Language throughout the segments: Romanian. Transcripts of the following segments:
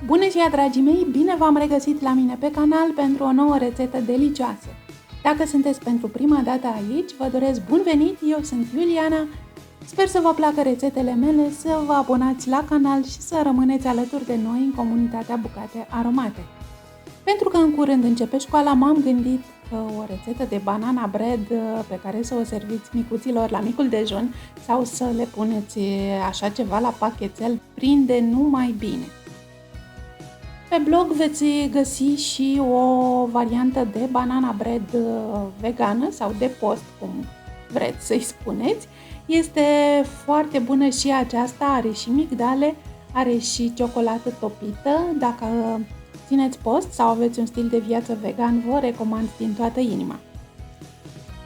Bună ziua, dragii mei! Bine v-am regăsit la mine pe canal pentru o nouă rețetă delicioasă. Dacă sunteți pentru prima dată aici, vă doresc bun venit! Eu sunt Iuliana. Sper să vă placă rețetele mele, să vă abonați la canal și să rămâneți alături de noi în comunitatea Bucate Aromate. Pentru că în curând începe școala, m-am gândit că o rețetă de banana bread pe care să o serviți micuților la micul dejun sau să le puneți așa ceva la pachetel prinde numai bine. Pe blog veți găsi și o variantă de banana bread vegană sau de post, cum vreți să-i spuneți. Este foarte bună și aceasta, are și migdale, are și ciocolată topită. Dacă țineți post sau aveți un stil de viață vegan, vă recomand din toată inima.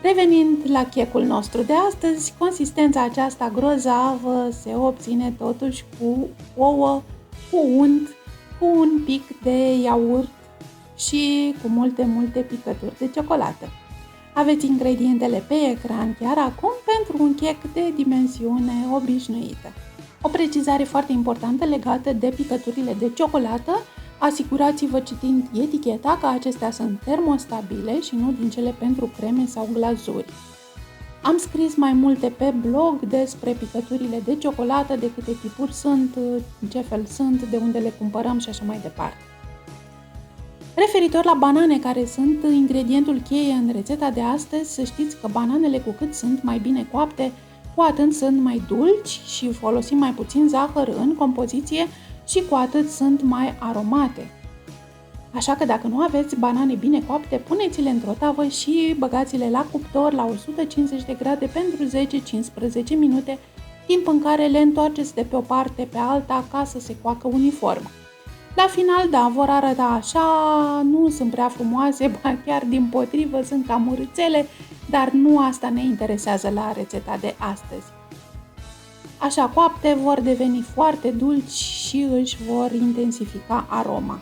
Revenind la checul nostru de astăzi, consistența aceasta grozavă se obține totuși cu ouă, cu unt, cu un pic de iaurt și cu multe picături de ciocolată. Aveți ingredientele pe ecran chiar acum pentru un chec de dimensiune obișnuită. O precizare foarte importantă legată de picăturile de ciocolată: asigurați-vă citind eticheta că acestea sunt termostabile și nu din cele pentru creme sau glazuri. Am scris mai multe pe blog despre picăturile de ciocolată, de câte tipuri sunt, în ce fel sunt, de unde le cumpărăm și așa mai departe. Referitor la banane, care sunt ingredientul cheie în rețeta de astăzi, să știți că bananele, cu cât sunt mai bine coapte, cu atât sunt mai dulci și folosim mai puțin zahăr în compoziție și cu atât sunt mai aromate. Așa că dacă nu aveți banane bine coapte, puneți-le într-o tavă și băgați-le la cuptor la 150 de grade pentru 10-15 minute, timp în care le întoarceți de pe o parte pe alta ca să se coacă uniform. La final, da, vor arăta așa, nu sunt prea frumoase, ba chiar dimpotrivă, sunt cam urâțele, dar nu asta ne interesează la rețeta de astăzi. Așa coapte vor deveni foarte dulci și își vor intensifica aroma.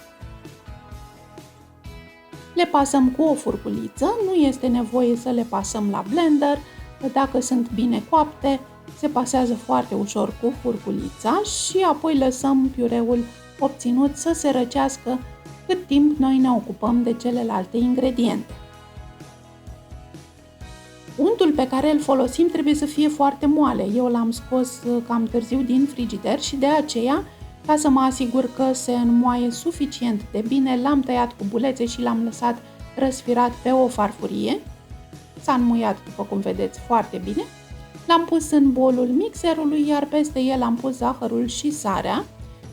Le pasăm cu o furculiță, nu este nevoie să le pasăm la blender, dacă sunt bine coapte, se pasează foarte ușor cu furculița și apoi lăsăm piureul obținut să se răcească cât timp noi ne ocupăm de celelalte ingrediente. Untul pe care îl folosim trebuie să fie foarte moale. Eu l-am scos cam târziu din frigider și de aceea, ca să mă asigur că se înmoaie suficient de bine, l-am tăiat cu bulețe și l-am lăsat răsfirat pe o farfurie. S-a înmuiat, după cum vedeți, foarte bine. L-am pus în bolul mixerului, iar peste el am pus zahărul și sarea.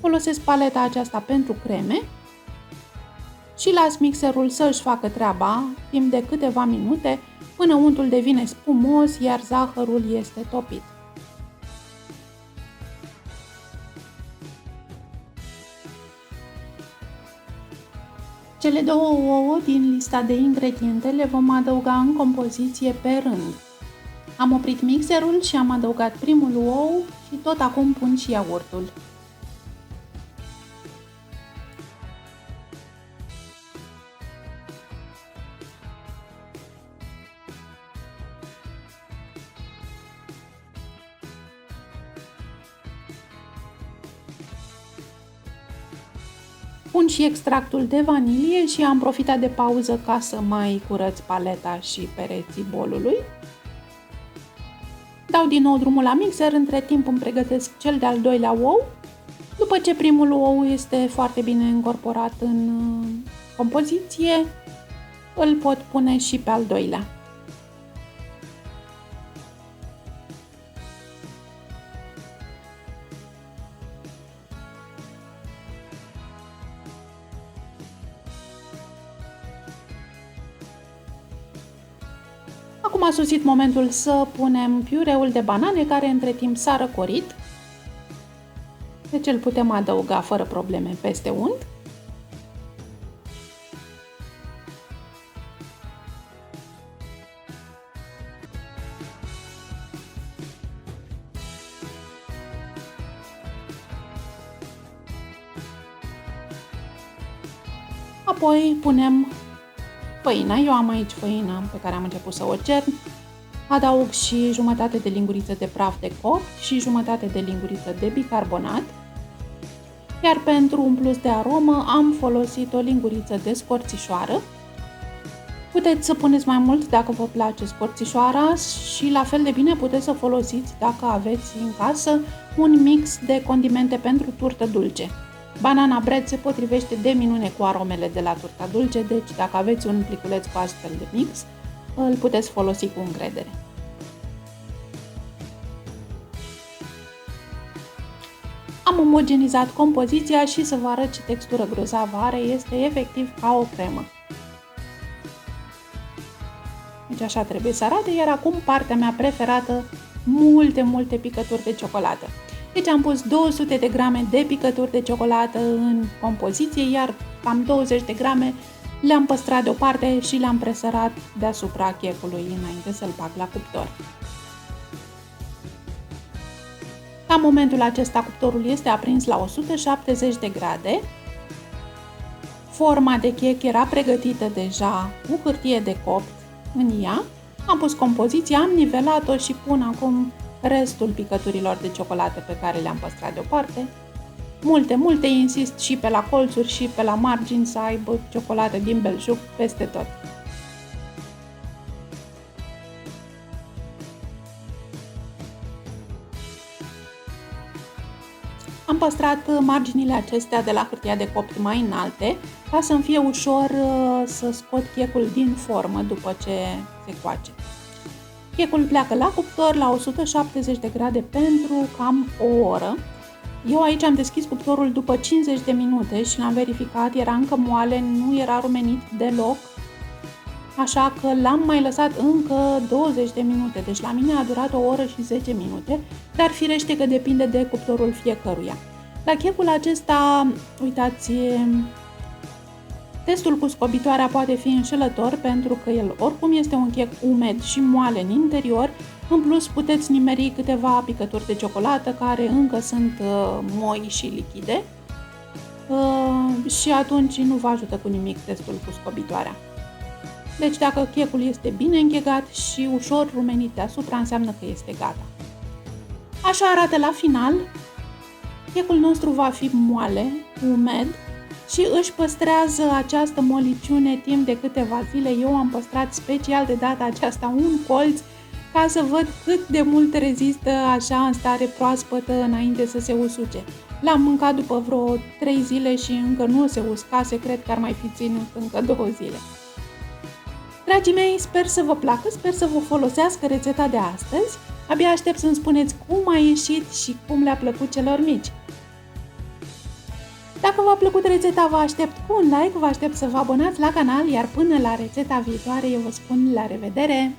Folosesc paleta aceasta pentru creme și las mixerul să-și facă treaba timp de câteva minute până untul devine spumos, iar zahărul este topit. Cele două ouă din lista de ingrediente le vom adăuga în compoziție pe rând. Am oprit mixerul și am adăugat primul ou și tot acum pun și iaurtul. Pun și extractul de vanilie și am profitat de pauză ca să mai curăț paleta și pereții bolului. Dau din nou drumul la mixer, între timp îmi pregătesc cel de-al doilea ou. După ce primul ou este foarte bine încorporat în compoziție, îl pot pune și pe al doilea. Acum a sosit momentul să punem piureul de banane, care între timp s-a răcorit. Deci îl putem adăuga fără probleme peste unt. Apoi punem făina. Eu am aici făina pe care am început să o cern. Adaug și jumătate de linguriță de praf de copt și jumătate de linguriță de bicarbonat. Iar pentru un plus de aromă am folosit o linguriță de scorțișoară. Puteți să puneți mai mult dacă vă place scorțișoara și la fel de bine puteți să folosiți, dacă aveți în casă, un mix de condimente pentru turtă dulce. Banana bread se potrivește de minune cu aromele de la turta dulce, deci dacă aveți un pliculeț cu astfel de mix, îl puteți folosi cu încredere. Am omogenizat compoziția și să vă arăt ce textură grozavă are, este efectiv ca o cremă. Deci așa trebuie să arate, iar acum partea mea preferată, multe picături de ciocolată. Deci am pus 200 de grame de picături de ciocolată în compoziție, iar cam 20 de grame le-am păstrat deoparte și le-am presărat deasupra checului înainte să-l bag la cuptor. La momentul acesta cuptorul este aprins la 170 de grade. Forma de chec era pregătită deja cu hârtie de copt în ea. Am pus compoziția, am nivelat-o și pun acum restul picăturilor de ciocolată pe care le-am păstrat deoparte. Multe, insist și pe la colțuri și pe la margini să aibă ciocolată din belșug peste tot. Am păstrat marginile acestea de la hârtia de copt mai înalte, ca să-mi fie ușor să scot checul din formă după ce se coace. Checul pleacă la cuptor la 170 de grade pentru cam o oră. Eu aici am deschis cuptorul după 50 de minute și l-am verificat, era încă moale, nu era rumenit deloc, așa că l-am mai lăsat încă 20 de minute, deci la mine a durat o oră și 10 minute, dar firește că depinde de cuptorul fiecăruia. La checul acesta, uitați, testul cu scobitoarea poate fi înșelător pentru că el oricum este un chec umed și moale în interior. În plus puteți nimeri câteva picături de ciocolată care încă sunt moi și lichide și atunci nu vă ajută cu nimic testul cu scobitoarea. Deci dacă checul este bine închegat și ușor rumenit deasupra, înseamnă că este gata. Așa arată la final. Checul nostru va fi moale, umed și își păstrează această moliciune timp de câteva zile. Eu am păstrat special de data aceasta un colț ca să văd cât de mult rezistă așa în stare proaspătă înainte să se usuce. L-am mâncat după vreo 3 zile și încă nu se uscase, cred că ar mai fi ținut încă 2 zile. Dragii mei, sper să vă placă, sper să vă folosească rețeta de astăzi. Abia aștept să-mi spuneți cum a ieșit și cum le-a plăcut celor mici. Dacă v-a plăcut rețeta, vă aștept cu un like, vă aștept să vă abonați la canal, iar până la rețeta viitoare eu vă spun la revedere!